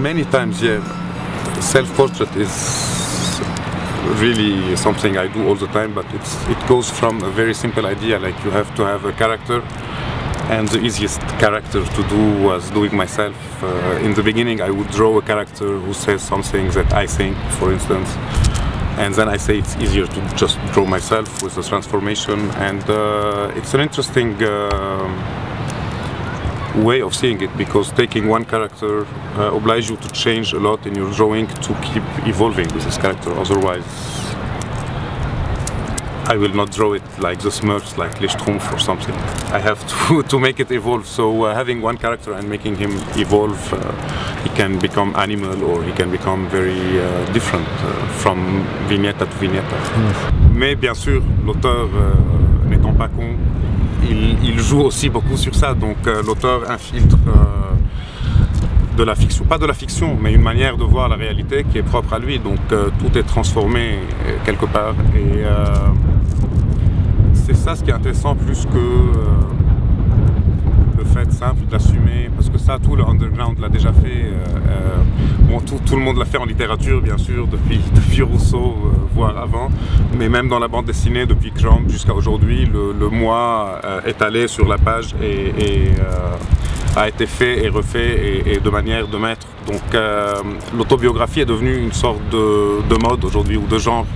Many times, yeah. Self-portrait is really something I do all the time, but it goes from a very simple idea, like you have to have a character, and the easiest character to do was doing myself. In the beginning I would draw a character who says something that I think, for instance, and then I say it's easier to just draw myself with the transformation, and it's an interesting way of seeing it, because taking one character obliges you to change a lot in your drawing to keep evolving with this character. Otherwise I will not draw it like the Smurfs, like Les Schtroumpfs or something. I have to make it evolve. So having one character and making him evolve, he can become animal or he can become very different from vignette à vignette. Mais bien sûr, l'auteur n'étant pas con, il joue aussi beaucoup sur ça. Donc l'auteur infiltre de la fiction, pas de la fiction, mais une manière de voir la réalité qui est propre à lui. Donc tout est transformé quelque part. Et c'est ça ce qui est intéressant, plus que le fait simple d'assumer, parce que ça, tout le underground l'a déjà fait. Bon, tout le monde l'a fait en littérature, bien sûr, depuis Rousseau, voire avant, mais même dans la bande dessinée, depuis Crumb jusqu'à aujourd'hui, le moi étalé sur la page et a été fait et refait et de manière de maître. Donc l'autobiographie est devenue une sorte de mode aujourd'hui, ou de genre.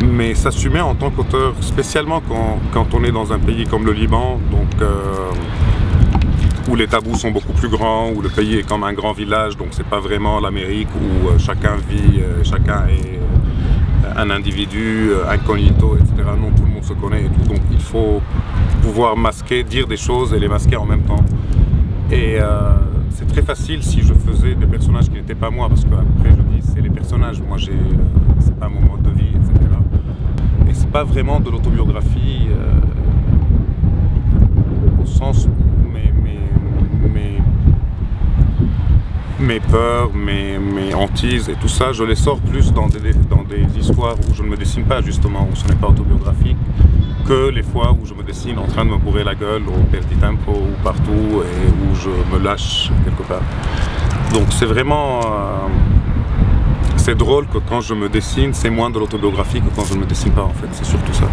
Mais s'assumer en tant qu'auteur, spécialement quand on est dans un pays comme le Liban, donc, où les tabous sont beaucoup plus grands, où le pays est comme un grand village, donc c'est pas vraiment l'Amérique où chacun vit, chacun est un individu incognito, etc. Non, tout le monde se connaît et tout, donc il faut pouvoir masquer, dire des choses et les masquer en même temps. Et c'est très facile si je faisais des personnages qui n'étaient pas moi, parce qu'après je dis c'est les personnages, moi c'est pas mon mode de vie, etc. Et c'est pas vraiment de l'autobiographie au sens où mes peurs, mes hantises et tout ça, je les sors plus dans des histoires où je ne me dessine pas, justement, où ce n'est pas autobiographique, que les fois où je me dessine en train de me bourrer la gueule au Perdi Tempo ou partout, et où je me lâche quelque part. Donc c'est vraiment... c'est drôle que quand je me dessine, c'est moins de l'autobiographie que quand je ne me dessine pas, en fait, c'est surtout ça.